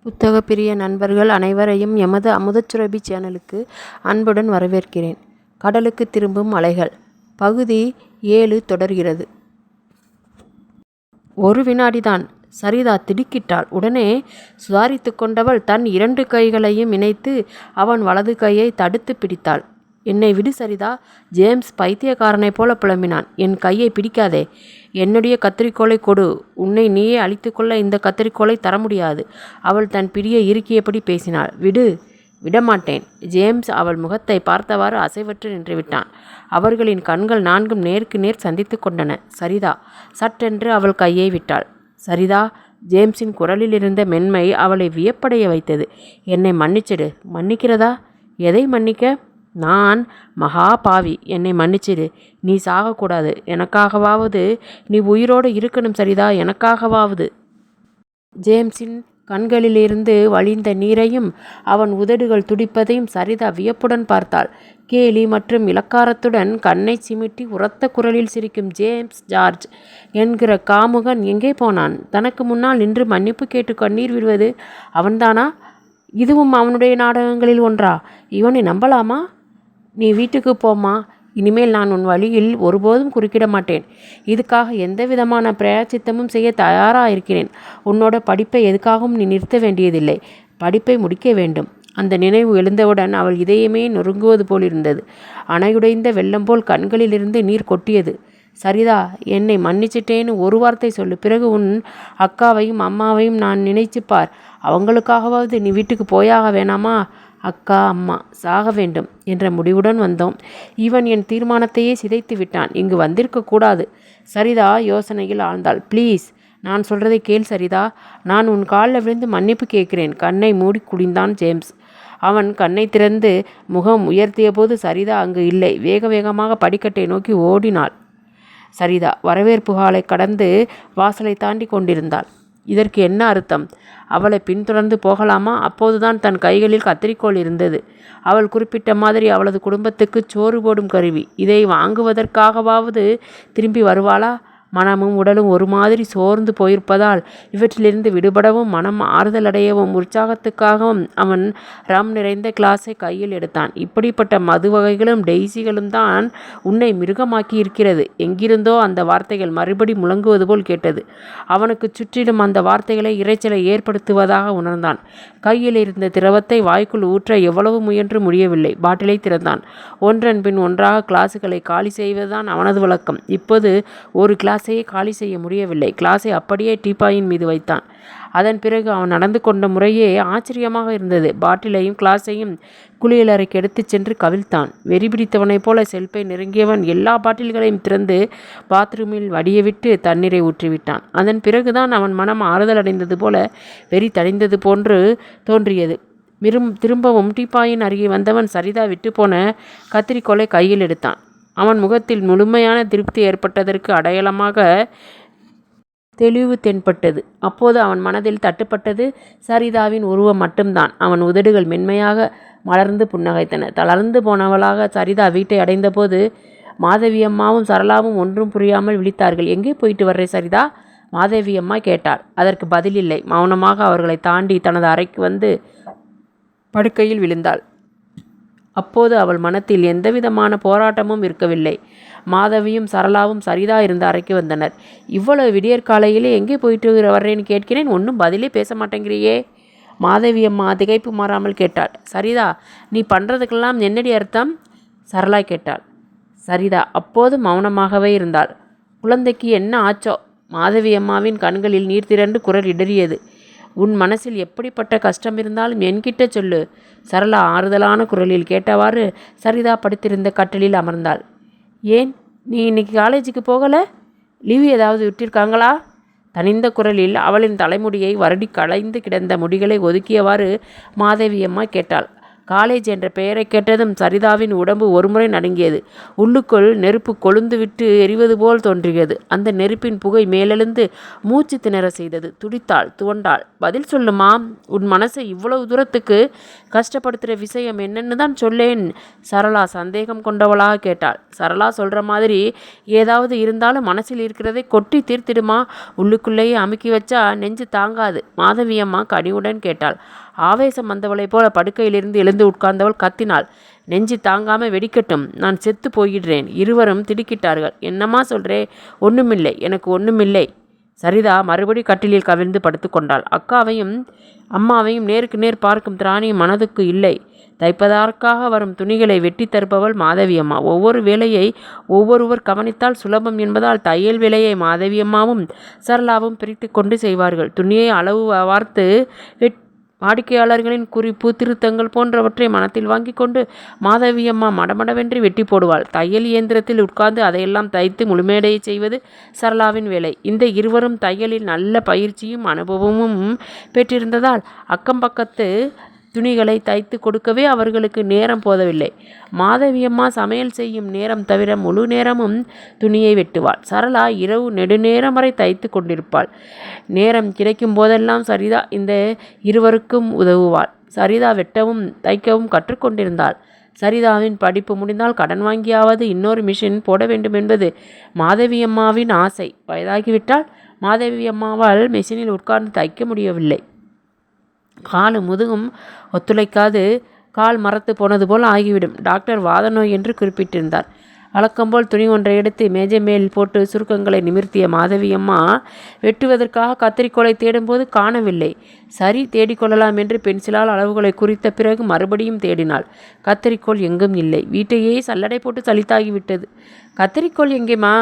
புத்தக பிரிய நண்பர்கள் அனைவரையும் எமது அமுதச்சுரபி சேனலுக்கு அன்புடன் வரவேற்கிறேன். கடலுக்கு திரும்பும் அலைகள் பகுதி 7 தொடர்கிறது. ஒரு வினாடிதான். சரிதா திடுக்கிட்டாள். உடனே சுதாரித்து கொண்டவள் தன் 2 கைகளையும் இணைத்து அவன் வலது கையை தடுத்து பிடித்தாள். என்னை விடு சரிதா. ஜேம்ஸ் பைத்தியக்காரனைப் போல புலம்பினான். என் கையை பிடிக்காதே. என்னுடைய கத்தரிக்கோலை கொடு. உன்னை நீயே அழித்துக்கொள்ள இந்த கத்தரிக்கோலை தர முடியாது. அவள் தன் பிடியை இறுக்கியபடி பேசினாள். விடு. விடமாட்டேன். ஜேம்ஸ் அவள் முகத்தை பார்த்தவாறு அசைவற்று நின்றுவிட்டான். அவர்களின் கண்கள் நான்கும் நேருக்கு நேர் சந்தித்து கொண்டன. சரிதா சட்டென்று அவள் கையை விட்டாள். சரிதா. ஜேம்ஸின் குரலில் இருந்த மென்மை அவளை வியப்படைய வைத்தது. என்னை மன்னிச்சிடு. மன்னிக்கிறதா? எதை மன்னிக்க? நான் மகா பாவி. என்னை மன்னிச்சிடு. நீ சாகக்கூடாது. எனக்காகவாவது நீ உயிரோடு இருக்கணும் சரிதா. எனக்காகவாவது. ஜேம்ஸின் கண்களிலிருந்து வழிந்த நீரையும் அவன் உதடுகள் துடிப்பதையும் சரிதா வியப்புடன் பார்த்தாள். கேலி மற்றும் இலக்காரத்துடன் கண்ணை சிமிட்டி உரத்த குரலில் சிரிக்கும் ஜேம்ஸ் ஜார்ஜ் என்கிற காமுகன் எங்கே போனான்? தனக்கு முன்னால் நின்று மன்னிப்பு கேட்டு கண்ணீர் விடுவது அவன்தானா? இதுவும் அவனுடைய நாடகங்களில் ஒன்றா? இவனை நம்பலாமா? நீ வீட்டுக்கு போமா. இனிமேல் நான் உன் வழியில் ஒருபோதும் குறுக்கிட மாட்டேன். இதுக்காக எந்த விதமான பிரயாச்சித்தமும் செய்ய தயாராக இருக்கிறேன். உன்னோட படிப்பை எதுக்காகவும் நீ நிறுத்த வேண்டியதில்லை. படிப்பை முடிக்க வேண்டும். அந்த நினைவு எழுந்தவுடன் அவள் இதயமே நொறுங்குவது போல் இருந்தது. அணையுடைந்த வெள்ளம் போல் கண்களிலிருந்து நீர் கொட்டியது. சரிதா, என்னை மன்னிச்சிட்டேன்னு ஒரு வார்த்தை சொல்லு. பிறகு உன் அக்காவையும் அம்மாவையும் நான் நினைச்சுப்பார். அவங்களுக்காகவாவது நீ வீட்டுக்கு போயாக வேணாமா? அக்கா அம்மா சாக வேண்டும் என்ற முடிவுடன் வந்தோம். இவன் என் தீர்மானத்தையே சிதைத்து விட்டான். இங்கு வந்திருக்கக்கூடாது. சரிதா யோசனையில் ஆழ்ந்தாள். ப்ளீஸ், நான் சொல்கிறதை கேள் சரிதா. நான் உன் காலில் விழுந்து மன்னிப்பு கேட்கிறேன். கண்ணை மூடி குடிந்தான் ஜேம்ஸ். அவன் கண்ணை திறந்து முகம் உயர்த்திய போது சரிதா அங்கு இல்லை. வேக வேகமாக படிக்கட்டை நோக்கி ஓடினாள். சரிதா வரவேற்பு ஹாலை கடந்து வாசலை தாண்டி கொண்டிருந்தாள். இதற்கு என்ன அர்த்தம்? அவளை பின்தொடர்ந்து போகலாமா? அப்போதுதான் தன் கைகளில் கத்தரிக்கோல் இருந்தது. அவள் குறிப்பிட்ட மாதிரி அவளது குடும்பத்துக்கு சோறு போடும் கருவி. இதை வாங்குவதற்காகவாவது திரும்பி வருவாளா? மனமும் உடலும் ஒரு மாதிரி சோர்ந்து போயிருப்பதால் இவற்றிலிருந்து விடுபடவும் மனம் ஆறுதலடையவும் உற்சாகத்துக்காகவும் அவன் ரம் நிறைந்த கிளாஸை கையில் எடுத்தான். இப்படிப்பட்ட மது வகைகளும் டெய்ஸிகளும் தான் உன்னை மிருகமாக்கி இருக்கிறது. எங்கிருந்தோ அந்த வார்த்தைகள் மறுபடி முழங்குவது போல் கேட்டது. அவனுக்கு சுற்றிலும் அந்த வார்த்தைகளை இரைச்சலை ஏற்படுத்துவதாக உணர்ந்தான். கையில் இருந்த திரவத்தை வாய்க்குள் ஊற்ற எவ்வளவு முயன்று முடியவில்லை. பாட்டிலை திறந்தான். ஒன்றன் பின் ஒன்றாக கிளாஸுகளை காலி செய்வதுதான் அவனது வழக்கம். இப்போது ஒரு கிளாஸையே காலி செய்ய முடியவில்லை. கிளாஸை அப்படியே டீப்பாயின் மீது வைத்தான். அதன் பிறகு அவன் நடந்து கொண்ட முறையே ஆச்சரியமாக இருந்தது. பாட்டிலையும் கிளாஸையும் குளியலறைக்கு எடுத்துச் சென்று கவிழ்த்தான். வெறி பிடித்தவனைப் போல செல்பை நெருங்கியவன் எல்லா பாட்டில்களையும் திறந்து பாத்ரூமில் வடியவிட்டு தண்ணீரை ஊற்றிவிட்டான். அதன் பிறகுதான் அவன் மனம் ஆறுதல் அடைந்தது போல வெறி தணிந்தது போன்று தோன்றியது. திரும்பவும் டீப்பாயின் அருகே வந்தவன் சரிதா விட்டு போன கத்திரிக்கோலை கையில் எடுத்தான். அவன் முகத்தில் முழுமையான திருப்தி ஏற்பட்டதற்கு அடையாளமாக தெளிவு தென்பட்டது. அப்போது அவன் மனதில் தட்டுப்பட்டது சரிதாவின் உருவம் மட்டும்தான். அவன் உதடுகள் மென்மையாக மலர்ந்து புன்னகைத்தன. தளர்ந்து போனவளாக சரிதா வீட்டை அடைந்தபோது மாதவி அம்மாவும் சரளாவும் ஒன்றும் புரியாமல் விழித்தார்கள். எங்கே போயிட்டு வர்றே சரிதா? மாதவி அம்மா கேட்டாள். அதற்கு பதில் இல்லை. மௌனமாக அவர்களை தாண்டி தனது அறைக்கு வந்து படுக்கையில் விழுந்தாள். அப்போது அவள் மனத்தில் எந்தவிதமான போராட்டமும் இருக்கவில்லை. மாதவியும் சரளாவும் சரிதா இருந்த அறைக்கு வந்தனர். இவ்வளவு விடியற்காலையிலே எங்கே போயிட்டு வர்றேன்னு கேட்கிறேன், ஒன்றும் பதிலே பேச மாட்டேங்கிறியே? மாதவி அம்மா திகைப்பு மாறாமல் கேட்டாள். சரிதா, நீ பண்ணுறதுக்கெல்லாம் என்னடி அர்த்தம்? சரளா கேட்டாள். சரிதா அப்போது மௌனமாகவே இருந்தாள். குழந்தைக்கு என்ன ஆச்சோ? மாதவி அம்மாவின் கண்களில் நீர் திரண்டு குரல் இடறியது. உன் மனசில் எப்படிப்பட்ட கஷ்டம் இருந்தாலும் என்கிட்ட சொல்லு. சரளா ஆறுதலான குரலில் கேட்டவாறு சரிதா படுத்திருந்த கட்டிலில் அமர்ந்தாள். ஏன் நீ இன்னைக்கு காலேஜுக்கு போகலை? லீவு ஏதாவது விட்டிருக்காங்களா? தனிந்த குரலில் அவளின் தலைமுடியை வருடி களைந்து கிடந்த முடிகளை ஒதுக்கியவாறு மாதவி அம்மா கேட்டாள். காலேஜ் என்ற பெயரை கேட்டதும் சரிதாவின் உடம்பு ஒருமுறை நடுங்கியது. உள்ளுக்குள் நெருப்பு கொழுந்து விட்டு எரிவது போல் தோன்றியது. அந்த நெருப்பின் புகை மேலெழுந்து மூச்சு திணற செய்தது. துடித்தாள், துவண்டாள். பதில் சொல்லுமா, உன் மனசை இவ்வளவு தூரத்துக்கு கஷ்டப்படுத்துகிற விஷயம் என்னன்னு தான் சொல்லேன். சரளா சந்தேகம் கொண்டவளாக கேட்டாள். சரளா சொல்கிற மாதிரி ஏதாவது இருந்தாலும் மனசில் இருக்கிறதை கொட்டி தீர்த்திடுமா, உள்ளுக்குள்ளேயே அமுக்கி வச்சா நெஞ்சு தாங்காது. மாதவியம்மா கனிவுடன் கேட்டாள். ஆவேசம் வந்தவளைப் போல படுக்கையிலிருந்து எழுந்து உட்கார்ந்தவள் கத்தினாள். நெஞ்சு தாங்காம வெடிக்கட்டும், நான் செத்து போயிடுறேன். இருவரும் திடுக்கிட்டார்கள். என்னம்மா சொல்கிறே? ஒன்றுமில்லை, எனக்கு ஒன்றுமில்லை. சரிதா மறுபடி கட்டிலில் கவிழ்ந்து படுத்து கொண்டாள். அக்காவையும் அம்மாவையும் நேருக்கு நேர் பார்க்கும் திராணியும் மனதுக்கு இல்லை. தைப்பதற்காக வரும் துணிகளை வெட்டி தருப்பவள் மாதவியம்மா. ஒவ்வொரு வேலையை ஒவ்வொருவர் கவனித்தால் சுலபம் என்பதால் தையல் வேலையை மாதவியம்மாவும் சரளாவும் பிரித்து கொண்டு செய்வார்கள். துணியை அளவு வார்த்து வாடிக்கையாளர்களின் குறிப்பு திருத்தங்கள் போன்றவற்றை மனத்தில் வாங்கி கொண்டு மாதவியம்மா மடமடவென்று வெட்டி போடுவாள். தையல் இயந்திரத்தில் உட்கார்ந்து அதையெல்லாம் தைத்து முழுமையடைய செய்வது சரளாவின் வேலை. இந்த இருவரும் தையலில் நல்ல பயிற்சியும் அனுபவமும் பெற்றிருந்ததால் அக்கம் பக்கத்து துணிகளை தைத்து கொடுக்கவே அவர்களுக்கு நேரம் போதவில்லை. மாதவியம்மா சமையல் செய்யும் நேரம் தவிர முழு நேரமும் துணியை வெட்டுவாள். சரளா இரவு நெடுநேரம் வரை தைத்து கொண்டிருப்பாள். நேரம் கிடைக்கும் போதெல்லாம் சரிதா இந்த இருவருக்கும் உதவுவாள். சரிதா வெட்டவும் தைக்கவும் கற்றுக்கொண்டிருந்தாள். சரிதாவின் படிப்பு முடிந்தால் கடன் வாங்கியாவது இன்னொரு மிஷின் போட வேண்டும் என்பது மாதவியம்மாவின் ஆசை. வயதாகிவிட்டால் மாதவியம்மாவால் மிஷினில் உட்கார்ந்து தைக்க முடியவில்லை. காலும் முதுகும் ஒத்துழைக்காது கால் மரத்து போனது போல் ஆகிவிடும். டாக்டர் வாத நோய் என்று குறிப்பிட்டிருந்தார். வழக்கம்போல் துணி ஒன்றை எடுத்து மேஜை மேல் போட்டு சுருக்கங்களை நிமிர்த்திய மாதவியம்மா வெட்டுவதற்காக கத்தரிக்கோலை தேடும்போது காணவில்லை. சரி, தேடிக்கொள்ளலாம் என்று பென்சிலால் அளவுகளை குறித்த பிறகு மறுபடியும் தேடினாள். கத்தரிக்கோல் எங்கும் இல்லை. வீட்டையே சல்லடை போட்டு சலித்தாகிவிட்டது. கத்தரிக்கோல் எங்கேம்மா?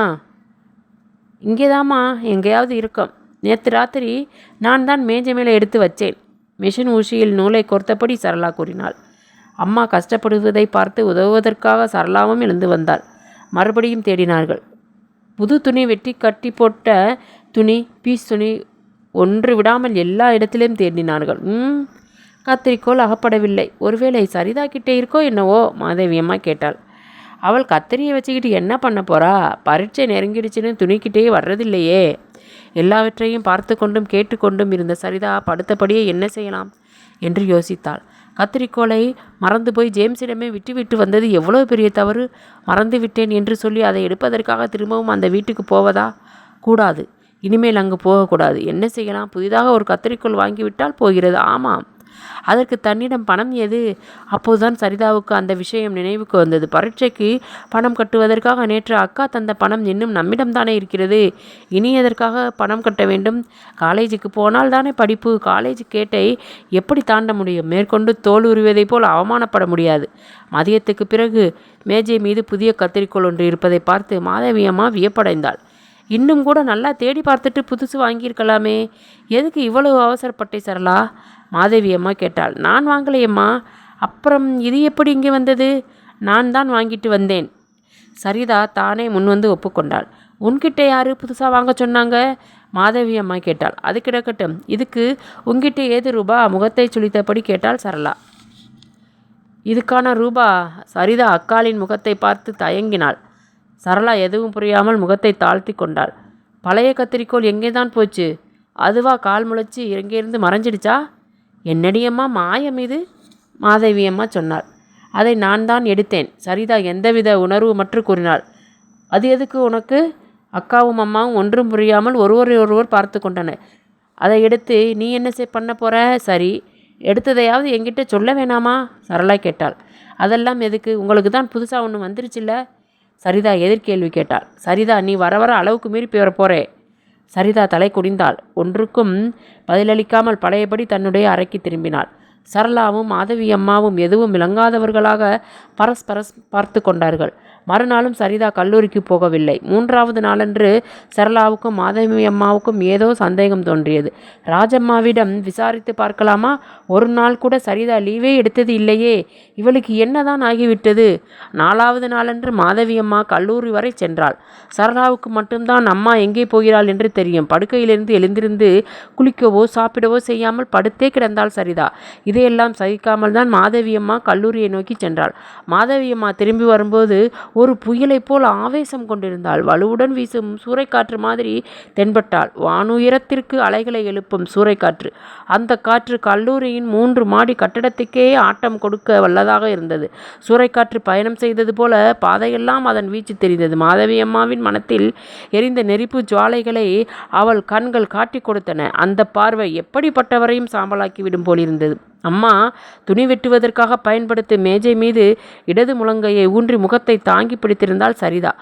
இங்கேதாம்மா, எங்கேயாவது இருக்கும். நேற்று ராத்திரி நான் தான் மேஜை மேலே எடுத்து வச்சேன். மிஷின் ஊசியில் நூலை கோர்த்தபடி சரளா கூறினாள். அம்மா கஷ்டப்படுவதை பார்த்து உதவுவதற்காக சரளாவும் எழுந்து வந்தாள். மறுபடியும் தேடினார்கள். புது துணி வெட்டி கட்டி போட்ட துணி, பீஸ் துணி ஒன்று விடாமல் எல்லா இடத்திலும் தேடினார்கள். கத்திரிக்கோள் அகப்படவில்லை. ஒருவேளை சரிதா கிட்டே இருக்கோ என்னவோ? மாதவியம்மா கேட்டாள். அவள் கத்திரியை வச்சுக்கிட்டு என்ன பண்ண போறா? பரீட்சை நெருங்கிடுச்சுன்னு துணிக்கிட்டே வர்றதில்லையே. எல்லாவற்றையும் பார்த்து கொண்டும் கேட்டுக்கொண்டும் இருந்த சரிதா படுத்தபடியே என்ன செய்யலாம் என்று யோசித்தாள். கத்திரிக்கோளை மறந்து போய் ஜேம்ஸிடமே விட்டுவிட்டு வந்தது எவ்வளோ பெரிய தவறு. மறந்து விட்டேன் என்று சொல்லி அதை எடுப்பதற்காக திரும்பவும் அந்த வீட்டுக்கு போவதா? கூடாது. இனிமேல் அங்கு போகக்கூடாது. என்ன செய்யலாம்? புதிதாக ஒரு கத்திரிக்கோள் வாங்கிவிட்டால் போகிறது. ஆமாம், அதற்கு தன்னிடம் பணம் ஏது? அப்போதுதான் சரிதாவுக்கு அந்த விஷயம் நினைவுக்கு வந்தது. பரீட்சைக்கு பணம் கட்டுவதற்காக நேற்று அக்கா தந்த பணம் இன்னும் நம்மிடம் தானே இருக்கிறது. இனி எதற்காக பணம் கட்ட வேண்டும்? காலேஜுக்கு போனால் தானே படிப்பு. காலேஜ் கேட்டை எப்படி தாண்ட முடியும்? மேற்கொண்டு தோல் உரிவதை போல் அவமானப்பட முடியாது. மதியத்துக்கு பிறகு மேஜை மீது புதிய கத்திரிக்கோள் ஒன்று இருப்பதை பார்த்து மாதவியம்மா வியப்படைந்தாள். இன்னும் கூட நல்லா தேடி பார்த்துட்டு புதுசு வாங்கியிருக்கலாமே. எதுக்கு இவ்வளவு அவசரப்பட்டே சரளா? மாதவியம்மா கேட்டாள். நான் வாங்கலையம்மா. அப்புறம் இது எப்படி இங்கே வந்தது? நான் தான் வாங்கிட்டு வந்தேன். சரிதா தானே முன்வந்து ஒப்புக்கொண்டாள். உன்கிட்ட யார் புதுசாக வாங்க சொன்னாங்க? மாதவியம்மா கேட்டாள். அது கிடக்கட்டும், இதுக்கு உன்கிட்ட ஏது ரூபா? முகத்தை சுளித்தபடி கேட்டாள் சரளா. இதுக்கான ரூபா? சரிதா அக்காளின் முகத்தை பார்த்து தயங்கினாள். சரளா எதுவும் புரியாமல் முகத்தை தாழ்த்தி கொண்டாள். பழைய கத்திரிக்கோள் எங்கே தான் போச்சு? அதுவா கால் முளைச்சி எங்கேருந்து மறைஞ்சிடுச்சா? என்னடியம்மா மாயம் இது? மாதவியம்மா சொன்னாள். அதை நான் தான் எடுத்தேன். சரிதா எந்தவித உணர்வு மற்றும் கூறினாள். அது எதுக்கு உனக்கு? அக்காவும் அம்மாவும் ஒன்றும் புரியாமல் ஒருவர் பார்த்து கொண்டனர். அதை எடுத்து நீ என்ன பண்ண போகிற? சரி, எடுத்ததையாவது என்கிட்ட சொல்ல வேணாமா? சரளா கேட்டாள். அதெல்லாம் எதுக்கு? உங்களுக்கு தான் புதுசாக ஒன்று வந்துருச்சுல்ல? சரிதா எதிர்கேள்வி கேட்டாள். சரிதா, நீ வர வர அளவுக்கு மீறி போகிறே. சரிதா தலை குடிந்தாள். ஒன்றுக்கும் பதிலளிக்காமல் பழையபடி தன்னுடைய அறைக்கு திரும்பினாள். சரளாவும் மாதவி அம்மாவும் எதுவும் விளங்காதவர்களாக பரஸ்பரம் பார்த்து கொண்டார்கள். மறுநாளும் சரிதா கல்லூரிக்கு போகவில்லை. 3வது நாளன்று சரளாவுக்கும் மாதவி அம்மாவுக்கும் ஏதோ சந்தேகம் தோன்றியது. ராஜம்மாவிடம் விசாரித்து பார்க்கலாமா? ஒரு நாள் கூட சரிதா லீவே எடுத்தது இல்லையே, இவளுக்கு என்னதான் ஆகிவிட்டது? 4வது நாளன்று மாதவி அம்மா கல்லூரி வரை சென்றாள். சரளாவுக்கு மட்டும்தான் அம்மா எங்கே போகிறாள் என்று தெரியும். படுக்கையிலிருந்து எழுந்திருந்து குளிக்கவோ சாப்பிடவோ செய்யாமல் படுத்தே கிடந்தாள் சரிதா. இதையெல்லாம் சகிக்காமல் தான் மாதவி அம்மா கல்லூரியை நோக்கி சென்றாள். மாதவி அம்மா திரும்பி வரும்போது ஒரு புயலைப் போல் ஆவேசம் கொண்டிருந்தாள். வலுவுடன் வீசும் சூறைக்காற்று மாதிரி தென்பட்டாள். வானுயரத்திற்கு அலைகளை எழுப்பும் சூறைக்காற்று. அந்த காற்று கல்லூரியின் 3 மாடி கட்டடத்துக்கே ஆட்டம் கொடுக்க வல்லதாக இருந்தது. சூறைக்காற்று பயணம் செய்தது போல பாதையெல்லாம் அதன் வீச்சு தெரிந்தது. மாதவி அம்மாவின் மனத்தில் எரிந்த நெருப்பு ஜுவாலைகளை அவள் கண்கள் காட்டி கொடுத்தன. அந்த பார்வை எப்படிப்பட்டவரையும் சாம்பலாக்கிவிடும் போலிருந்தது. அம்மா துணி வெட்டுவதற்காக பயன்படுத்தும் மேஜை மீது இடது முழங்கையை ஊன்றி முகத்தை தாங்கி பிடித்திருந்தாள் சரிதா.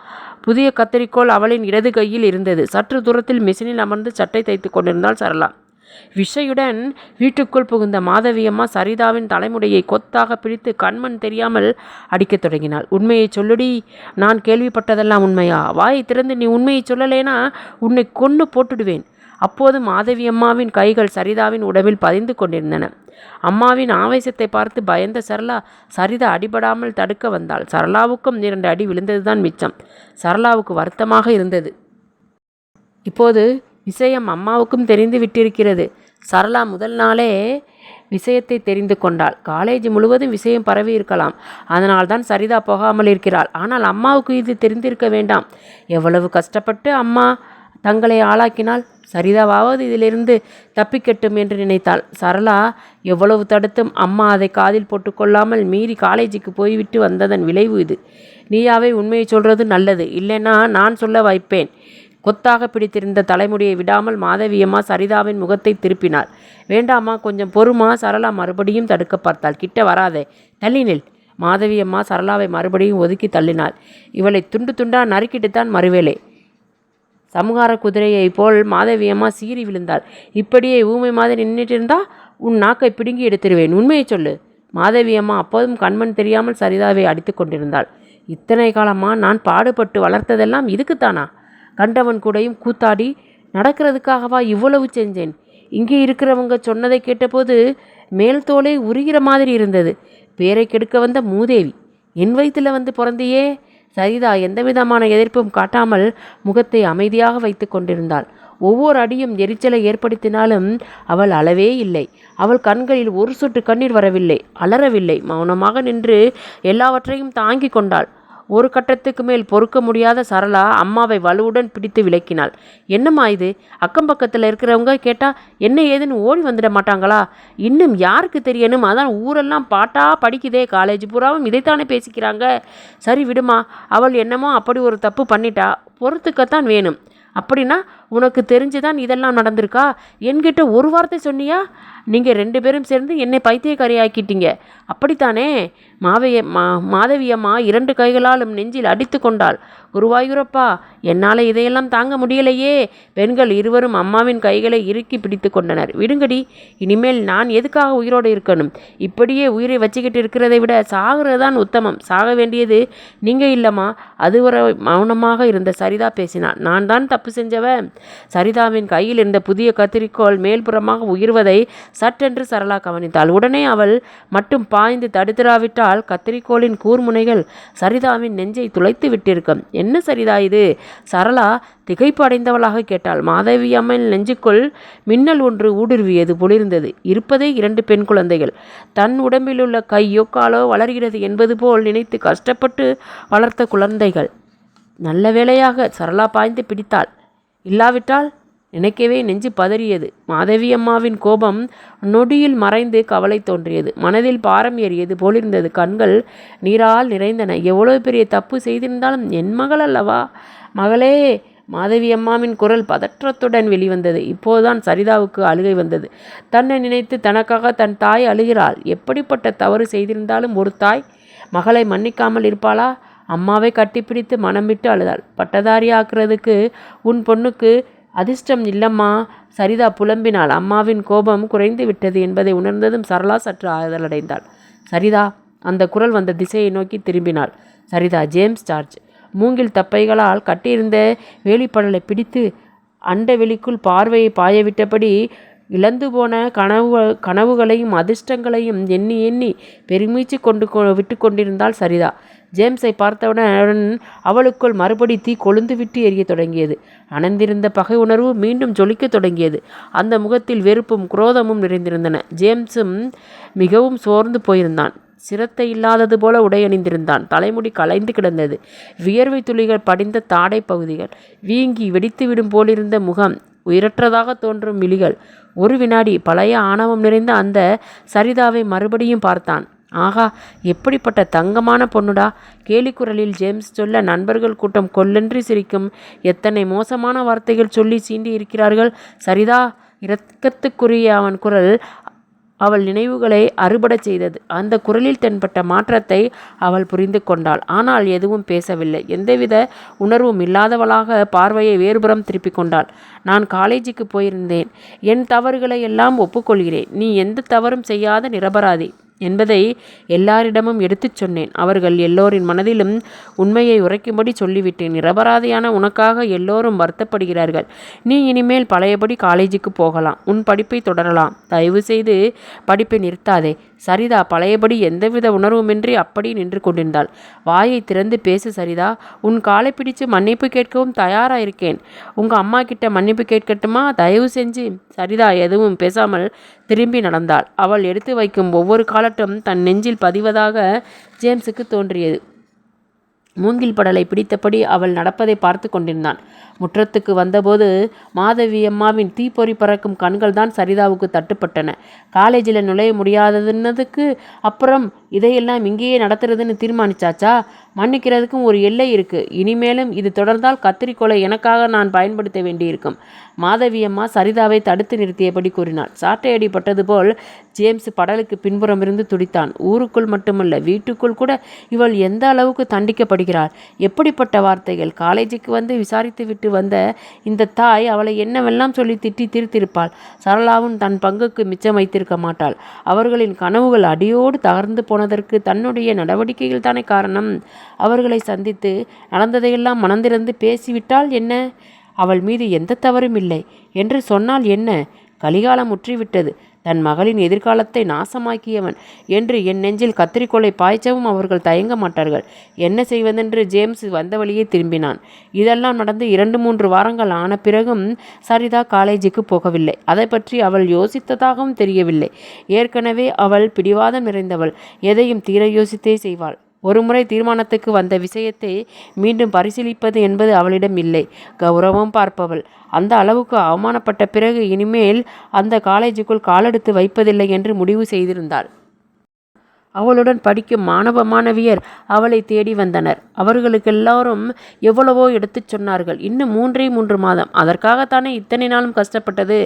புதிய கத்தரிக்கோல் அவளின் இடது கையில் இருந்தது. சற்று தூரத்தில் மிஷினில் அமர்ந்து சட்டை தைத்து கொண்டிருந்தாள் சரளா. விஷையுடன் வீட்டுக்குள் புகுந்த மாதவியம்மா சரிதாவின் தலைமுடியை கொத்தாக பிடித்து கண்மண் தெரியாமல் அடிக்கத் தொடங்கினாள். உண்மையை சொல்லுடி, நான் கேள்விப்பட்டதெல்லாம் உண்மையா? வாயை திறந்து நீ உண்மையை சொல்லலேனா உன்னை கொன்று போட்டுடுவேன். அப்போது மாதவி அம்மாவின் கைகள் சரிதாவின் உடம்பில் பதிந்து கொண்டிருந்தன. அம்மாவின் ஆவேசத்தை பார்த்து பயந்த சரளா சரிதா அடிபடாமல் தடுக்க வந்தாள். சரளாவுக்கும் 2 அடி விழுந்ததுதான் மிச்சம். சரளாவுக்கு வருத்தமாக இருந்தது. இப்போது விஷயம் அம்மாவுக்கும் தெரிந்து விட்டிருக்கிறது. சரளா முதல் நாளே விஷயத்தை தெரிந்து கொண்டாள். காலேஜ் முழுவதும் விஷயம் பரவி இருக்கலாம். அதனால்தான் சரிதா போகாமல் இருக்கிறாள். ஆனால் அம்மாவுக்கு இது தெரிந்திருக்க வேண்டாம். எவ்வளவு கஷ்டப்பட்டு அம்மா தங்களை ஆளாக்கினால் சரிதாவாவது இதிலிருந்து தப்பிக்கட்டும் என்று நினைத்தாள். சரளா எவ்வளவு தடுத்தும் அம்மா அதை காதில் போட்டுக்கொள்ளாமல் மீறி காலேஜுக்கு போய்விட்டு வந்ததன் விளைவு இது. நீயாவே உண்மையை சொல்கிறது நல்லது, இல்லைன்னா நான் சொல்ல வைப்பேன். கொத்தாக பிடித்திருந்த தலைமுடியை விடாமல் மாதவியம்மா சரிதாவின் முகத்தை திருப்பினாள். வேண்டாமா, கொஞ்சம் பொறுமா. சரளா மறுபடியும் தடுக்க பார்த்தாள். கிட்ட வராதே, தள்ளி நில். மாதவியம்மா சரளாவை மறுபடியும் ஒதுக்கி தள்ளினாள். இவளை துண்டு துண்டா நறுக்கிட்டுத்தான் மறுவேளை. சமுகார குதிரையை போல் மாதவியம்மா சீறி விழுந்தாள். இப்படியே ஊமை மாதிரி நின்றுட்டு இருந்தா உன் நாக்கை பிடுங்கி எடுத்துருவேன். உண்மையை சொல்லு. மாதவியம்மா அப்போதும் கண்மண் தெரியாமல் சரிதாவை அடித்து கொண்டிருந்தாள். இத்தனை காலமாக நான் பாடுபட்டு வளர்த்ததெல்லாம் இதுக்குத்தானா? கண்டவன் கூடையும் கூத்தாடி நடக்கிறதுக்காகவா இவ்வளவு செஞ்சேன்? இங்கே இருக்கிறவங்க சொன்னதை கேட்டபோது மேல் தோலை உரிகிற மாதிரி இருந்தது. பேரை கெடுக்க வந்த மூதேவி, என் வயிற்றில் வந்து பிறந்தியே. சரிதா எந்தவிதமான எதிர்ப்பும் காட்டாமல் முகத்தை அமைதியாக வைத்து கொண்டிருந்தாள். ஒவ்வொரு அடியும் எரிச்சலை ஏற்படுத்தினாலும் அவள் அளவே இல்லை. அவள் கண்களில் ஒரு சொட்டு கண்ணீர் வரவில்லை, அலறவில்லை. மௌனமாக நின்று எல்லாவற்றையும் தாங்கி கொண்டாள். ஒரு கட்டத்துக்கு மேல் பொறுக்க முடியாத சரளா அம்மாவை வலுவுடன் பிடித்து விலக்கினாள். என்னம்மா இது? அக்கம் பக்கத்தில் இருக்கிறவங்க கேட்டால் என்ன ஏதுன்னு ஓடி வந்துட மாட்டாங்களா? இன்னும் யாருக்கு தெரியணும்? அதான் ஊரெல்லாம் பாட்டா படிக்குதே. காலேஜ் பூராவும் இதைத்தானே பேசிக்கிறாங்க. சரி விடுமா, அவள் என்னமோ அப்படி ஒரு தப்பு பண்ணிட்டா, பொறுத்துக்கத்தான் வேணும். அப்படின்னா உனக்கு தெரிஞ்சுதான் இதெல்லாம் நடந்திருக்கா? என்கிட்ட ஒரு வார்த்தை சொன்னியா? நீங்கள் 2 பேரும் சேர்ந்து என்னை பைத்தியக்காரியாக்கிட்டீங்க, அப்படித்தானே? மாதவியம்மா 2 கைகளாலும் நெஞ்சில் அடித்து கொண்டாள். குருவாயூரப்பா, என்னால் இதையெல்லாம் தாங்க முடியலையே. பெண்கள் இருவரும் அம்மாவின் கைகளை இறுக்கி பிடித்து கொண்டனர். விடுங்கடி, இனிமேல் நான் எதுக்காக உயிரோடு இருக்கணும்? இப்படியே உயிரை வச்சுக்கிட்டு இருக்கிறதை விட சாகிறது தான் உத்தமம். சாக வேண்டியது நீங்கள் இல்லைம்மா. அதுவரை மௌனமாக இருந்த சரிதா பேசினாள். நான் தான் தப்பு செஞ்சவன். சரிதாவின் கையில் இருந்த புதிய கத்திரிக்கோள் மேல்புறமாக உயிர்வதை சட்டென்று சரளா கவனித்தாள். உடனே அவள் மட்டும் பாய்ந்து தடுத்திராவிட்டால் கத்திரிக்கோளின் கூர்முனைகள் சரிதாவின் நெஞ்சை துளைத்து விட்டிருக்கும். என்ன சரிதா இது? சரளா திகைப்பு அடைந்தவளாக கேட்டாள். மாதவி அம்மன் நெஞ்சுக்குள் மின்னல் ஒன்று ஊடுருவியது போலிருந்தது. இருப்பதே 2 பெண் குழந்தைகள். தன் உடம்பிலுள்ள கையோ காலோ வளர்கிறது என்பது போல் நினைத்து கஷ்டப்பட்டு வளர்த்த குழந்தைகள். நல்ல வேளையாக சரளா பாய்ந்து பிடித்தாள். இல்லாவிட்டால் நினைக்கவே நெஞ்சு பதறியது. மாதவி அம்மாவின் கோபம் நொடியில் மறைந்து கவலை தோன்றியது. மனதில் பாரம் ஏறியது போலிருந்தது. கண்கள் நீரால் நிறைந்தன. எவ்வளவு பெரிய தப்பு செய்திருந்தாலும் என் மகள் அல்லவா? மகளே! மாதவி அம்மாவின் குரல் பதற்றத்துடன் வெளிவந்தது. இப்போதுதான் சரிதாவுக்கு அழுகை வந்தது. தன்னை நினைத்து தனக்காக தன் தாய் அழுகிறாள். எப்படிப்பட்ட தவறு செய்திருந்தாலும் ஒரு தாய் மகளை மன்னிக்காமல் இருப்பாளா? அம்மாவை கட்டிப்பிடித்து மனம் விட்டு அழுதாள். பட்டதாரி ஆக்குறதுக்கு உன் பொண்ணுக்கு அதிர்ஷ்டம் இல்லம்மா. சரிதா புலம்பினாள். அம்மாவின் கோபம் குறைந்து விட்டது என்பதை உணர்ந்ததும் சரளா சற்று ஆறுதலடைந்தாள். சரிதா அந்த குரல் வந்த திசையை நோக்கி திரும்பினாள். சரிதா. ஜேம்ஸ் ஜார்ஜ் மூங்கில் தப்பைகளால் கட்டியிருந்த வேலிப்படலை பிடித்து அண்ட வெளிக்குள் பார்வையை பாயவிட்டபடி இழந்து போன கனவுகளையும் அதிர்ஷ்டங்களையும் எண்ணி எண்ணி பெருமூச்சு விட்டு கொண்டிருந்தாள் சரிதா. ஜேம்ஸை பார்த்தவுடன் அவளுக்குள் மறுபடி தீ கொழுந்து விட்டு எரியத் தொடங்கியது. அணைந்திருந்த பகை உணர்வு மீண்டும் ஜொலிக்கத் தொடங்கியது. அந்த முகத்தில் வெறுப்பும் குரோதமும் நிறைந்திருந்தன. ஜேம்ஸும் மிகவும் சோர்ந்து போயிருந்தான். சிரத்தை இல்லாதது போல உடையணிந்திருந்தான். தலைமுடி கலைந்து கிடந்தது. வியர்வை துளிகள் படிந்த தாடை பகுதிகள், வீங்கி வெடித்துவிடும் போலிருந்த முகம், உயிரற்றதாக தோன்றும் விழிகள். ஒரு வினாடி பழைய ஆணவம் நிறைந்த அந்த சரிதாவை மறுபடியும் பார்த்தான். ஆகா, எப்படிப்பட்ட தங்கமான பொண்ணுடா! கேலிக்குரலில் ஜேம்ஸ் சொல்ல நண்பர்கள் கூட்டம் கொல்லென்று சிரிக்கும். எத்தனை மோசமான வார்த்தைகள் சொல்லி சீண்டி இருக்கிறார்கள். சரிதா! இரக்கத்துக்குரிய அவன் குரல் அவள் நினைவுகளை அறுபடச் செய்தது. அந்த குரலில் தென்பட்ட மாற்றத்தை அவள் புரிந்து கொண்டாள். ஆனால் எதுவும் பேசவில்லை. எந்தவித உணர்வும் இல்லாதவளாக பார்வையை வேறுபுறம் திருப்பிக் கொண்டாள். நான் காலேஜுக்கு போயிருந்தேன். என் தவறுகளை எல்லாம் ஒப்புக்கொள்கிறேன். நீ எந்த தவறும் செய்யாத நிரபராதி என்பதை எல்லாரிடமும் எடுத்துச் சொன்னேன். அவர்கள் எல்லோரின் மனதிலும் உண்மையை உரைக்கும்படி சொல்லிவிட்டேன். நிரபராதியான உனக்காக எல்லோரும் வருத்தப்படுகிறார்கள். நீ இனிமேல் பழையபடி காலேஜுக்கு போகலாம். உன் படிப்பை தொடரலாம். தயவு செய்து படிப்பை நிறுத்தாதே. சரிதா பழையபடி எந்தவித உணர்வுமின்றி அப்படி நின்று கொண்டிருந்தாள். வாயை திறந்து பேசு சரிதா. உன் காலை பிடிச்சு மன்னிப்பு கேட்கவும் தயாராயிருக்கேன். உங்கள் அம்மா கிட்ட மன்னிப்பு கேட்கட்டுமா? தயவு செஞ்சு. சரிதா எதுவும் பேசாமல் திரும்பி நடந்தாள். அவள் எடுத்து வைக்கும் ஒவ்வொரு காலட்டும் தன் நெஞ்சில் பதிவதாக ஜேம்ஸுக்கு தோன்றியது. மூங்கில் படலை பிடித்தபடி அவள் நடப்பதை பார்த்து கொண்டிருந்தான். முற்றத்துக்கு வந்தபோது மாதவி அம்மாவின் தீப்பொறி பறக்கும் கண்கள் தான் சரிதாவுக்கு தட்டுப்பட்டன. காலேஜில் நுழைய முடியாததுன்னதுக்கு அப்புறம் இதையெல்லாம் இங்கேயே நடத்துறதுன்னு தீர்மானிச்சாச்சா? மன்னிக்கிறதுக்கும் ஒரு எல்லை இருக்குது. இனிமேலும் இது தொடர்ந்தால் கத்திரிக்கோலை எனக்காக நான் பயன்படுத்த வேண்டியிருக்கும். மாதவி அம்மா சரிதாவை தடுத்து நிறுத்தியபடி கூறினாள். சாட்டையடி பட்டது போல் ஜேம்ஸ் படலுக்கு பின்புறம் இருந்து துடித்தான். ஊருக்குள் மட்டுமல்ல, வீட்டுக்குள் கூட இவள் எந்த அளவுக்கு தண்டிக்கப்படுகிறாள்! எப்படிப்பட்ட வார்த்தைகள்! காலேஜுக்கு வந்து விசாரித்து விட்டு வந்த இந்த தாய் அவளை என்னவெல்லாம் சொல்லி திட்டி தீர்த்திருப்பாள். சரளாவும் தன் பங்குக்கு மிச்சம் வைத்திருக்க மாட்டாள். அவர்களின் கனவுகள் அடியோடு தகர்ந்து போனதற்கு தன்னுடைய நடவடிக்கைகள் தானே காரணம். அவர்களை சந்தித்து நடந்ததையெல்லாம் மனந்திறந்து பேசிவிட்டால் என்ன? அவள் மீது எந்த தவறும் இல்லை என்று சொன்னால் என்ன? கலிகாலம் முற்றிவிட்டது. தன் மகளின் எதிர்காலத்தை நாசமாக்கியவன் என்று என் நெஞ்சில் கத்திரிக்கோலை பாய்ச்சவும் அவர்கள் தயங்க மாட்டார்கள். என்ன செய்வதென்று ஜேம்ஸ் வந்த வழியே திரும்பினான். இதெல்லாம் நடந்து 2-3 வாரங்கள் ஆன பிறகும் சரிதா காலேஜுக்கு போகவில்லை. அதை பற்றி அவள் யோசித்ததாகவும் தெரியவில்லை. ஏற்கனவே அவள் பிடிவாதம் நிறைந்தவள். எதையும் தீர யோசித்தே செய்வாள். ஒருமுறை தீர்மானத்துக்கு வந்த விஷயத்தை மீண்டும் பரிசீலிப்பது என்பது அவளிடம் இல்லை. கௌரவம் பார்ப்பவள். அந்த அளவுக்கு அவமானப்பட்ட பிறகு இனிமேல் அந்த காலேஜுக்குள் காலெடுத்து வைப்பதில்லை என்று முடிவு செய்திருந்தாள். அவளுடன் படிக்கும் மாணவ மாணவியர் அவளை தேடி வந்தனர். அவர்களுக்கெல்லாரும் எவ்வளவோ எடுத்துச் சொன்னார்கள். இன்னும் 3 மாதம். அதற்காகத்தானே இத்தனை நாளும் கஷ்டப்பட்டது.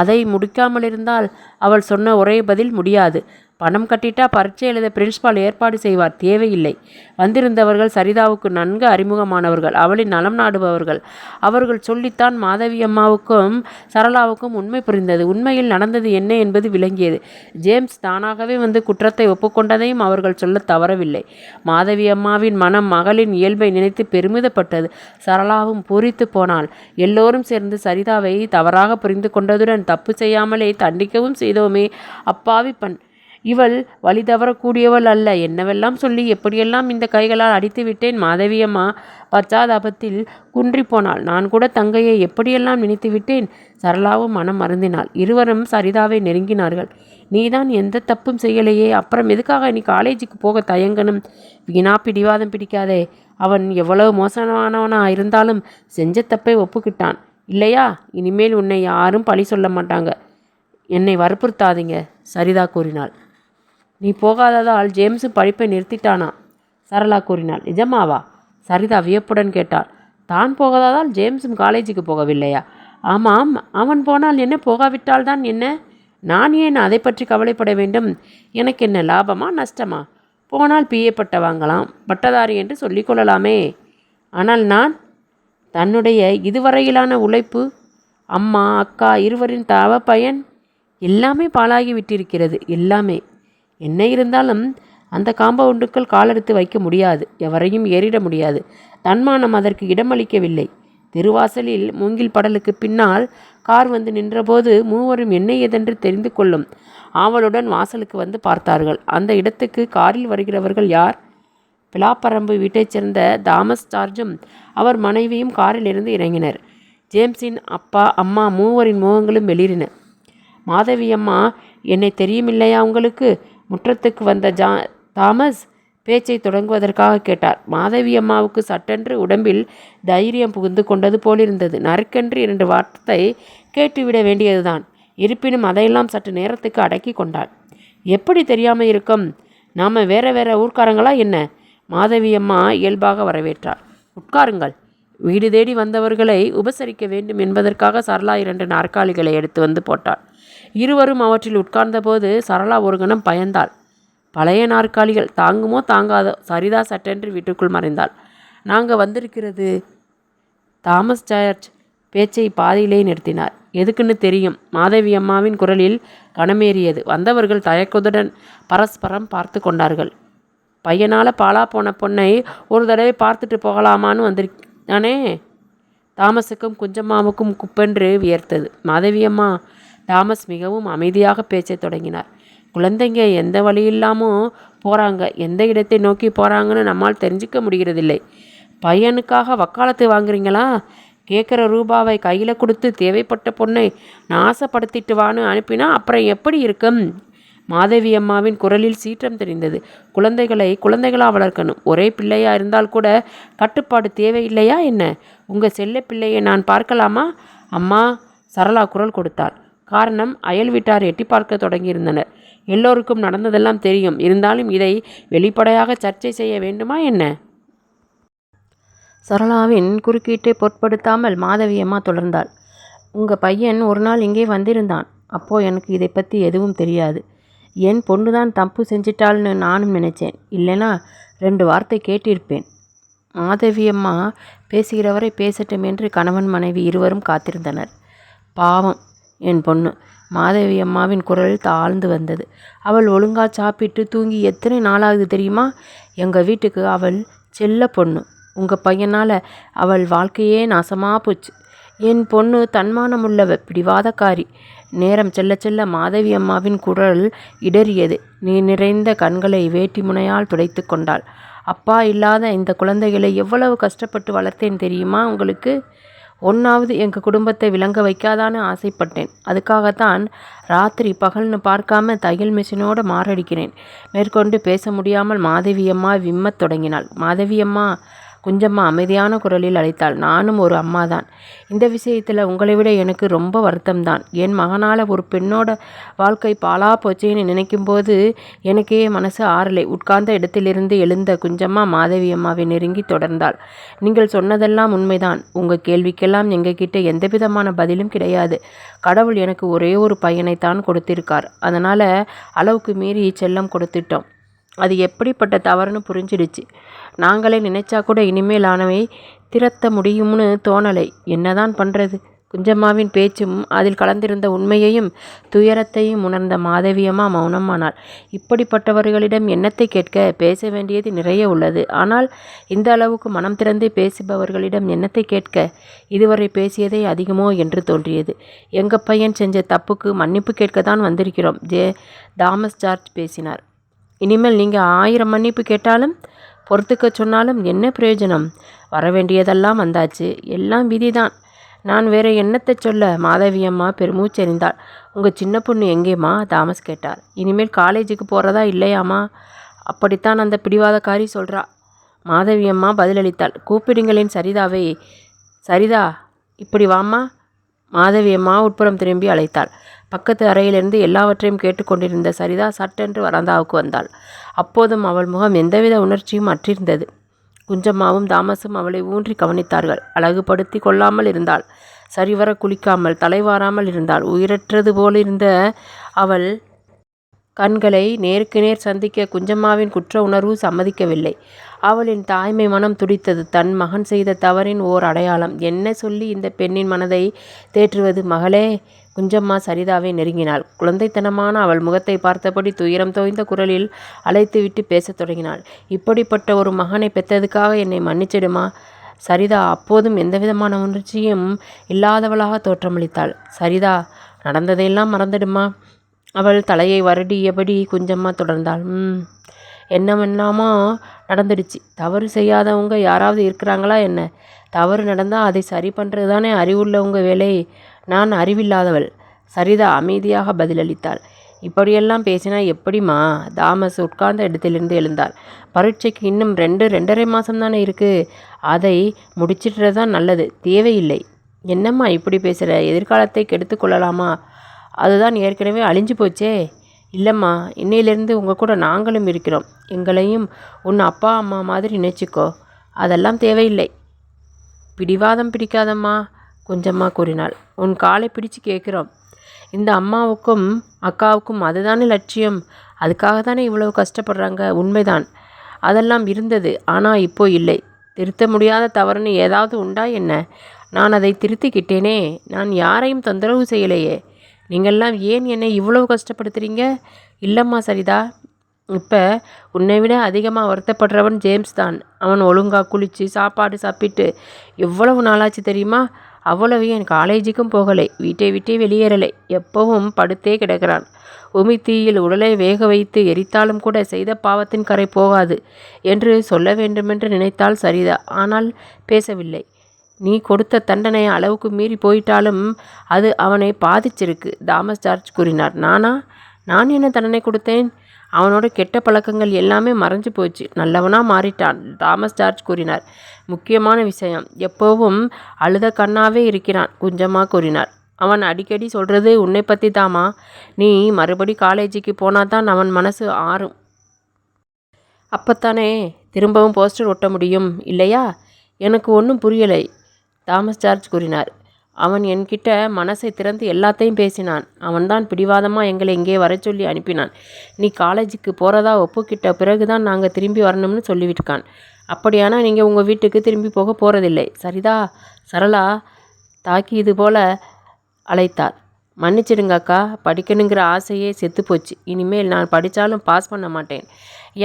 அதை முடிக்காமலிருந்தால் அவள் சொன்ன ஒரே பதில் முடியாது. பணம் கட்டிட்டா பரீட்சை எழுத பிரின்ஸ்பால் ஏற்பாடு செய்வார். தேவையில்லை. வந்திருந்தவர்கள் சரிதாவுக்கு நன்கு அறிமுகமானவர்கள். அவளின் நலம் நாடுபவர்கள். அவர்கள் சொல்லித்தான் மாதவி அம்மாவுக்கும் சரளாவுக்கும் உண்மை புரிந்தது. உண்மையில் நடந்தது என்ன என்பது விளங்கியது. ஜேம்ஸ் தானாகவே வந்து குற்றத்தை ஒப்புக்கொண்டதையும் அவர்கள் சொல்ல தவறவில்லை. மாதவி அம்மாவின் மனம் மகளின் இயல்பை நினைத்து பெருமிதப்பட்டது. சரளாவும் பூரித்து போனாள். எல்லோரும் சேர்ந்து சரிதாவை தவறாக புரிந்து கொண்டதுடன் தப்பு செய்யாமலே தண்டிக்கவும் செய்தோமே. அப்பாவி பண்! இவள் வழி தவறக்கூடியவள் அல்ல. என்னவெல்லாம் சொல்லி எப்படியெல்லாம் இந்த கைகளால் அடித்து விட்டேன். மாதவியம்மா பச்சாதாபத்தில் குன்றி போனாள். நான் கூட தங்கையை எப்படியெல்லாம் நினைத்து விட்டேன். சரளாவும் மனம் மருந்தினாள். இருவரும் சரிதாவை நெருங்கினார்கள். நீதான் எந்த தப்பும் செய்யலையே, அப்புறம் எதுக்காக நீ காலேஜுக்கு போக தயங்கணும்? வீணா பிடிவாதம் பிடிக்காதே. அவன் எவ்வளவு மோசமானவனா இருந்தாலும் செஞ்ச தப்பை ஒப்புக்கிட்டான் இல்லையா? இனிமேல் உன்னை யாரும் பழி சொல்ல மாட்டாங்க. என்னை வற்புறுத்தாதீங்க, சரிதா கூறினாள். நீ போகாததால் ஜேம்ஸு படிப்பை நிறுத்திட்டானா? சரளா கூறினாள். நிஜமாவா? சரிதா வியப்புடன் கேட்டாள். தான் போகாததால் ஜேம்ஸும் காலேஜுக்கு போகவில்லையா? ஆமாம், அவன் போனால் என்ன, போகாவிட்டால் தான் என்ன? நான் ஏன் அதை பற்றி கவலைப்பட வேண்டும்? எனக்கு என்ன லாபமா நஷ்டமா? போனால் பிஏ பட்ட வாங்கலாம், பட்டதாரி என்று சொல்லிக்கொள்ளலாமே. ஆனால் நான்? தன்னுடைய இதுவரையிலான உழைப்பு, அம்மா அக்கா இருவரின் தவ பயன் எல்லாமே பாழாகி விட்டிருக்கிறது. எல்லாமே. என்ன இருந்தாலும் அந்த காம்பவுண்டுக்குள் காலெடுத்து வைக்க முடியாது. எவரையும் ஏறிட முடியாது. தன்மானம் அதற்கு இடமளிக்கவில்லை. திருவாசலில் மூங்கில் படலுக்கு பின்னால் கார் வந்து நின்றபோது மூவரும் என்ன ஏதென்று தெரிந்து கொள்ளும் ஆவலுடன் வாசலுக்கு வந்து பார்த்தார்கள். அந்த இடத்துக்கு காரில் வருகிறவர்கள் யார்? பிலாப்பரம்பு வீட்டைச் சேர்ந்த தாமஸ் ஜார்ஜும் அவர் மனைவியும் காரிலிருந்து இறங்கினர். ஜேம்ஸின் அப்பா அம்மா மூவரின் முகங்களும் வெளிரின. மாதவி அம்மா, என்னை தெரியுமில்லையா உங்களுக்கு? முற்றத்துக்கு வந்த தாமஸ் பேச்சை தொடங்குவதற்காக கேட்டார். மாதவி அம்மாவுக்கு சட்டென்று உடம்பில் தைரியம் புகுந்து கொண்டது போலிருந்தது. நறுக்கென்று 2 வார்த்தை கேட்டுவிட வேண்டியதுதான். இருப்பினும் அதையெல்லாம் சற்று நேரத்துக்கு அடக்கி கொண்டாள். எப்படி தெரியாமல் இருக்கும்? நாம் வேற வேற ஊர்க்காரங்களா என்ன? மாதவி அம்மா இயல்பாக வரவேற்றார். உட்காருங்கள். வீடு தேடி வந்தவர்களை உபசரிக்க வேண்டும் என்பதற்காக சரளா 2 நாற்காலிகளை எடுத்து வந்து போட்டாள். இருவரும் அவற்றில் உட்கார்ந்தபோது சரளா ஒரு கணம் பயந்தாள். பழைய நாற்காலிகள் தாங்குமோ தாங்காதோ. சரிதா சட்டென்று வீட்டுக்குள் மறைந்தாள். நாங்கள் வந்திருக்கிறது. தாமஸ் ஜார்ஜ் பேச்சை பாதியிலே நிறுத்தினார். எதுக்குன்னு தெரியும். மாதவி அம்மாவின் குரலில் கனமேறியது. வந்தவர்கள் தயக்கத்துடன் பரஸ்பரம் பார்த்து கொண்டார்கள். பையனால் பாலா போன பொண்ணை ஒரு தடவை பார்த்துட்டு போகலாமான்னு வந்திருக்கானே. தாமஸுக்கும் குஞ்சம்மாவுக்கும் குப்பென்று வியர்த்தது. மாதவி அம்மா. தாமஸ் மிகவும் அமைதியாக பேச்சை தொடங்கினார். குழந்தைங்க எந்த வழியில்லாமோ போகிறாங்க. எந்த இடத்தை நோக்கி போகிறாங்கன்னு நம்மால் தெரிஞ்சிக்க முடிகிறதில்லை. பையனுக்காக வக்காலத்து வாங்குறீங்களா? கேட்குற ரூபாவை கையில் கொடுத்து தேவைப்பட்ட பொண்ணை நாசப்படுத்திட்டு வான்னு அனுப்பினா அப்புறம் எப்படி இருக்கும்? மாதவி அம்மாவின் குரலில் சீற்றம் தெரிந்தது. குழந்தைகளை குழந்தைகளாக வளர்க்கணும். ஒரே பிள்ளையாக இருந்தால் கூட கட்டுப்பாடு தேவையில்லையா என்ன? உங்கள் செல்ல பிள்ளையை நான் பார்க்கலாமா? அம்மா. சரளா குரல் கொடுத்தாள். காரணம், அயல் வீட்டார் எட்டி பார்க்க தொடங்கியிருந்தனர். எல்லோருக்கும் நடந்ததெல்லாம் தெரியும். இருந்தாலும் இதை வெளிப்படையாக சர்ச்சை செய்ய வேண்டுமா என்ன? சரளாவின் குறுக்கீட்டை பொருட்படுத்தாமல் மாதவி அம்மா தொடர்ந்தாள். உங்கள் பையன் ஒரு நாள் இங்கே வந்திருந்தான். அப்போது எனக்கு இதை பற்றி எதுவும் தெரியாது. என் பொண்ணு தான் தப்பு செஞ்சிட்டாள்னு நானும் நினச்சேன். இல்லைனா 2 வார்த்தை கேட்டிருப்பேன். மாதவி அம்மா பேசுகிறவரை பேசட்டும் என்று கணவன் மனைவி இருவரும் காத்திருந்தனர். பாவம் என் பொண்ணு. மாதவி அம்மாவின் குரல் தாழ்ந்து வந்தது. அவள் ஒழுங்கா சாப்பிட்டு தூங்கி எத்தனை நாளாகுது தெரியுமா? எங்கள் வீட்டுக்கு அவள் செல்ல பொண்ணு. உங்கள் பையனால் அவள் வாழ்க்கையே நாசமாக போச்சு. என் பொண்ணு தன்மானமுள்ளவ, பிடிவாதக்காரி. நேரம் செல்ல செல்ல மாதவி அம்மாவின் குரல் இடறியது. நீர் நிறைந்த கண்களை வேட்டி முனையால் துடைத்து கொண்டாள். அப்பா இல்லாத இந்த குழந்தைகளை எவ்வளவு கஷ்டப்பட்டு வளர்த்தேன் தெரியுமா உங்களுக்கு? ஒன்றாவது எங்கள் குடும்பத்தை விளங்க வைக்காதான்னு ஆசைப்பட்டேன். அதுக்காகத்தான் ராத்திரி பகல்னு பார்க்காம தையல் மிஷினோடு மாரடிக்கிறேன். மேற்கொண்டு பேச முடியாமல் மாதவி அம்மா விம்மத் தொடங்கினாள். மாதவி அம்மா. குஞ்சம்மா அமைதியான குரலில் அழைத்தாள். நானும் ஒரு அம்மாதான். இந்த விஷயத்தில் உங்களை விட எனக்கு ரொம்ப வருத்தம்தான். என் மகனால் ஒரு பெண்ணோட வாழ்க்கை பாலா போச்சேன்னு நினைக்கும்போது எனக்கே மனசு ஆறலை. உட்கார்ந்த இடத்திலிருந்து எழுந்த குஞ்சம்மா மாதவி அம்மாவை நெருங்கி தொடர்ந்தாள். நீங்கள் சொன்னதெல்லாம் உண்மைதான். உங்கள் கேள்விக்கெல்லாம் எங்ககிட்ட எந்த விதமான பதிலும் கிடையாது. கடவுள் எனக்கு ஒரே ஒரு பையனைத்தான் கொடுத்திருக்கார். அதனால் அளவுக்கு மீறி செல்லம் கொடுத்துட்டோம். அது எப்படிப்பட்ட தவறுன்னு புரிஞ்சிடுச்சு. நாங்களே நினைச்சா கூட இனிமேல் ஆனவை திரத்த முடியும்னு தோணலை. என்னதான் பண்ணுறது? குஞ்சம்மாவின் பேச்சும் அதில் கலந்திருந்த உண்மையையும் துயரத்தையும் உணர்ந்த மாதவியம்மா மௌனமானாள். இப்படிப்பட்டவர்களிடம் என்னத்தை கேட்க? பேச வேண்டியது நிறைய உள்ளது. ஆனால் இந்த அளவுக்கு மனம் திறந்து பேசுபவர்களிடம் என்னத்தை கேட்க? இதுவரை பேசியதே அதிகமோ என்று தோன்றியது. எங்கள் பையன் செஞ்ச தப்புக்கு மன்னிப்பு கேட்கத்தான் வந்திருக்கிறோம். தாமஸ் ஜார்ஜ் பேசினார். இனிமேல் நீங்கள் 1000 மன்னிப்பு கேட்டாலும் பொறுத்துக்க சொன்னாலும் என்ன பிரயோஜனம்? வரவேண்டியதெல்லாம் வந்தாச்சு. எல்லாம் விதிதான். நான் வேற என்னத்தை சொல்ல? மாதவி அம்மா பெருமூச்செறிந்தாள். உங்கள் சின்ன பொண்ணு எங்கேம்மா? தாமஸ் கேட்டார். இனிமேல் காலேஜுக்கு போகிறதா இல்லையாம்மா? அப்படித்தான் அந்த பிடிவாதக்காரி சொல்கிறா. மாதவி அம்மா பதிலளித்தாள். கூப்பிடுங்களேன் சரிதாவை. சரிதா, இப்படி வாம்மா. மாதவி அம்மா உட்புறம் திரும்பி அழைத்தாள். பக்கத்து அறையிலிருந்து எல்லாவற்றையும் கேட்டுக்கொண்டிருந்த சரிதா சட்டென்று வராந்தாவுக்கு வந்தாள். அப்போதும் அவள் முகம் எந்தவித உணர்ச்சியும் அற்றிருந்தது. குஞ்சம்மாவும் தாமஸும் அவளை ஊன்றி கவனித்தார்கள். அழகுபடுத்தி கொள்ளாமல் இருந்தாள். சரிவர குளிக்காமல் தலைவாராமல் இருந்தாள். உயிரற்றது போலிருந்த அவள் கண்களை நேருக்கு நேர் சந்திக்க குஞ்சம்மாவின் குற்ற உணர்வு சம்மதிக்கவில்லை. அவளின் தாய்மை மனம் துடித்தது. தன் மகன் செய்த தவறின் ஓர் அடையாளம். என்ன சொல்லி இந்த பெண்ணின் மனதை தேற்றுவது? மகளே, குஞ்சம்மா சரிதாவை நெருங்கினாள். குழந்தைத்தனமான அவள் முகத்தை பார்த்தபடி துயரம் தோய்ந்த குரலில் அழைத்துவிட்டு பேசத் தொடங்கினாள். இப்படிப்பட்ட ஒரு மகனை பெற்றதுக்காக என்னை மன்னிச்சிடுமா. சரிதா அப்போதும் எந்தவிதமான உணர்ச்சியும் இல்லாதவளாக தோற்றமளித்தாள். சரிதா, நடந்ததையெல்லாம் மறந்துடுமா. அவள் தலையை வருடியபடி குஞ்சம்மா தொடர்ந்தாள். என்னமெல்லாமோ நடந்துடுச்சு. தவறு செய்யாதவங்க யாராவது இருக்கிறாங்களா என்ன? தவறு நடந்தால் அதை சரி பண்ணுறது தானே அறிவுள்ளவங்க வேலை. நான் அறிவில்லாதவள். சரிதா அமைதியாக பதிலளித்தாள். இப்படியெல்லாம் பேசினா எப்படிம்மா? தாமஸ் உட்கார்ந்த இடத்திலிருந்து எழுந்தாள். பரீட்சைக்கு இன்னும் 2-2.5 மாதம் தானே இருக்குது. அதை முடிச்சிடுறது தான் நல்லது. தேவையில்லை. என்னம்மா இப்படி பேசுகிற? எதிர்காலத்தை கெடுத்து கொள்ளலாமா? அதுதான் ஏற்கனவே அழிஞ்சு போச்சே. இல்லைம்மா, இன்னையிலேருந்து உங்கள் கூட நாங்களும் இருக்கிறோம். எங்களையும் உன் அப்பா அம்மா மாதிரி நினச்சிக்கோ. அதெல்லாம் தேவையில்லை. பிடிவாதம் பிடிக்காதம்மா, குஞ்சம்மா கூறினாள். உன் காலை பிடிச்சு கேட்குறோம். இந்த அம்மாவுக்கும் அக்காவுக்கும் அதுதானே லட்சியம். அதுக்காக தானே இவ்வளவு கஷ்டப்படுறாங்க. உண்மைதான், அதெல்லாம் இருந்தது. ஆனால் இப்போ இல்லை. திருத்த முடியாத தவறுன்னு ஏதாவது உண்டா என்ன? நான் அதை திருத்திக்கிட்டேனே. நான் யாரையும் தொந்தரவு செய்யலையே. நீங்கள்லாம் ஏன் என்னை இவ்வளவு கஷ்டப்படுத்துகிறீங்க? இல்லைம்மா சரிதா, இப்போ உன்னை விட அதிகமாக வருத்தப்படுறவன் ஜேம்ஸ் தான். அவன் ஒழுங்காக குளித்து சாப்பாடு சாப்பிட்டு எவ்வளவு நாளாச்சு தெரியுமா? அவ்வளவு என் காலேஜுக்கும் போகலை, வீட்டை விட்டே வெளியேறலை. எப்பவும் படுத்தே கிடக்கிறான். உமித்தீயில் உடலை வேக வைத்து எரித்தாலும் கூட செய்த பாவத்தின் கரை போகாது என்று சொல்ல வேண்டுமென்று நினைத்தாள் சரிதா. ஆனால் பேசவில்லை. நீ கொடுத்த தண்டனை அளவுக்கு மீறி போயிட்டாலும் அது அவனை பாதிச்சிருக்கு, தாமஸ் ஜார்ஜ் கூறினார். நான் என்ன தண்டனை கொடுத்தேன்? அவனோட கெட்ட பழக்கங்கள் எல்லாமே மறைஞ்சு போச்சு. நல்லவனாக மாறிட்டான், தாமஸ் ஜார்ஜ் கூறினார். முக்கியமான விஷயம், எப்போவும் அழுத கண்ணாவே இருக்கிறான், குஞ்சம்மா கூறினார். அவன் அடிக்கடி சொல்கிறது உன்னை பற்றி தாமா. நீ மறுபடி காலேஜுக்கு போனால் தான் அவன் மனசு ஆறும். அப்போத்தானே திரும்பவும் போஸ்டர் ஒட்ட முடியும், இல்லையா? எனக்கு ஒன்றும் புரியலை, தாமஸ் ஜார்ஜ் கூறினார். அவன் என்கிட்ட மனசை திறந்து எல்லாத்தையும் பேசினான். அவன்தான் பிடிவாதமாக எங்களை இங்கே வர சொல்லி அனுப்பினான். நீ காலேஜுக்கு போகிறதா ஒப்புக்கிட்ட பிறகு தான் நாங்கள் திரும்பி வரணும்னு சொல்லிவிட்டுருக்கான். அப்படியானா நீங்கள் உங்கள் வீட்டுக்கு திரும்பி போக போகிறதில்லை. சரிதா, சரளா தாக்கி இது போல் அழைத்தாள். மன்னிச்சிடுங்க அக்கா, படிக்கணுங்கிற ஆசையே செத்துப்போச்சு. இனிமேல் நான் படித்தாலும் பாஸ் பண்ண மாட்டேன்.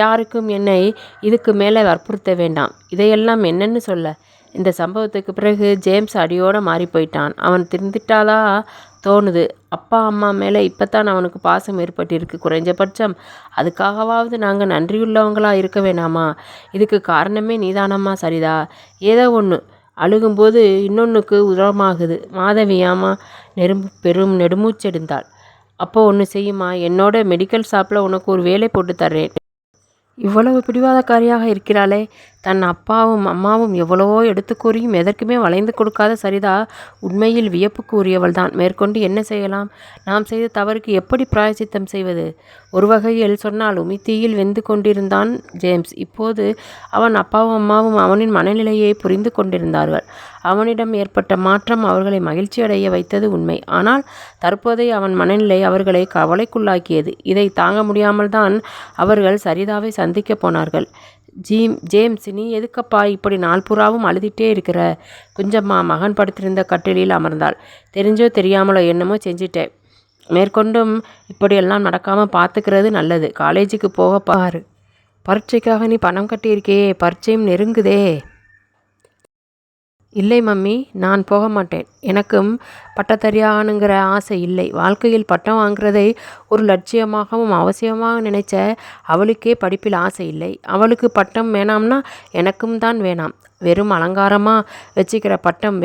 யாருக்கும் என்னை இதுக்கு மேலே வற்புறுத்த வேண்டாம். இதையெல்லாம் என்னன்னு சொல்ல? இந்த சம்பவத்துக்கு பிறகு ஜேம்ஸ் அடியோடு மாறி போயிட்டான். அவன் திருந்திட்டாதா தோணுது. அப்பா அம்மா மேலே இப்போ தான் அவனுக்கு பாசம் ஏற்பட்டிருக்கு. குறைஞ்சபட்சம் அதுக்காகவாவது நாங்கள் நன்றியுள்ளவங்களாக இருக்க வேணாமா? இதுக்கு காரணமே நீதானம்மா சரிதா. ஏதோ ஒன்று அழுகும்போது இன்னொன்றுக்கு உரமாகுது. மாதவியாமா பெரும் நெடுமூச்செடுந்தாள். அப்போ ஒன்று செய்யுமா, என்னோட மெடிக்கல் ஷாப்பில் உனக்கு ஒரு வேலை போட்டு தர்றேன். இவ்வளவு பிடிவாதக்காரியாக இருக்கிறாளே. தன் அப்பாவும் அம்மாவும் எவ்வளவோ எடுத்து கூறியும் எதற்குமே வளைந்து கொடுக்காத சரிதா உண்மையில் வியப்புக்கு உரியவள்தான். மேற்கொண்டு என்ன செய்யலாம்? நாம் செய்த தவறுக்கு எப்படி பிராயச்சித்தம் செய்வது? ஒரு வகையில் சொன்னால் உமித்தீயில் வெந்து கொண்டிருந்தான் ஜேம்ஸ். இப்போது அவன் அப்பாவும் அம்மாவும் அவனின் மனநிலையை புரிந்து கொண்டிருந்தார்கள். அவனிடம் ஏற்பட்ட மாற்றம் அவர்களை மகிழ்ச்சியடைய வைத்தது உண்மை. ஆனால் தற்போதைய அவன் மனநிலை அவர்களை கவலைக்குள்ளாக்கியது. இதை தாங்க முடியாமல் தான் அவர்கள் சரிதாவை சந்திக்க போனார்கள். ஜேம்ஸ், நீ எதுக்கப்பா இப்படி நாள் புறாவும் அழுதிட்டே இருக்கிற? குஞ்சம்மா மகன் படுத்திருந்த கட்டிலில் அமர்ந்தாள். தெரிஞ்சோ தெரியாமலோ என்னமோ செஞ்சிட்டேன். மேற்கொண்டும் இப்படியெல்லாம் நடக்காமல் பார்த்துக்கிறது நல்லது. காலேஜுக்கு போக பாரு. பரீட்சைக்காக நீ பணம் கட்டியிருக்கே, பரீட்சையும் நெருங்குதே. இல்லை மம்மி, நான் போக மாட்டேன். எனக்கும் பட்டத்தறியாகணுங்கிற ஆசை இல்லை. வாழ்க்கையில் பட்டம் வாங்குறதை ஒரு லட்சியமாகவும் அவசியமாக நினைச்ச அவளுக்கே படிப்பில் ஆசை இல்லை. அவளுக்கு பட்டம் வேணாம்னா எனக்கும் தான் வேணாம். வெறும் அலங்காரமாக வச்சுக்கிற பட்டம்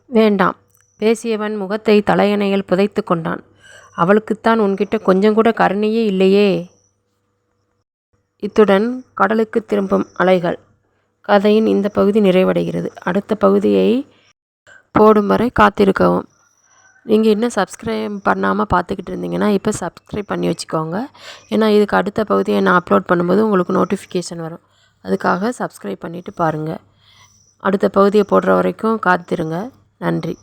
வேண்டாம். பேசியவன் முகத்தை தலையணையில் புதைத்து கொண்டான். அவளுக்குத்தான் உன்கிட்ட கொஞ்சம் கூட கருணையே இல்லையே. இத்துடன் கடலுக்கு திரும்பும் அலைகள் கதையின் இந்த பகுதி நிறைவடைகிறது. அடுத்த பகுதியை போடும் வரை காத்திருக்கவும். நீங்கள் இன்னும் சப்ஸ்கிரைப் பண்ணாமல் பார்த்துக்கிட்டு இருந்தீங்கன்னா இப்போ சப்ஸ்கிரைப் பண்ணி வச்சுக்கோங்க. ஏன்னா இதுக்கு அடுத்த பகுதியை நான் அப்லோட் பண்ணும்போது உங்களுக்கு நோட்டிஃபிகேஷன் வரும். அதுக்காக சப்ஸ்கிரைப் பண்ணிவிட்டு பாருங்கள். அடுத்த பகுதியை போடுற வரைக்கும் காத்திருங்க. நன்றி.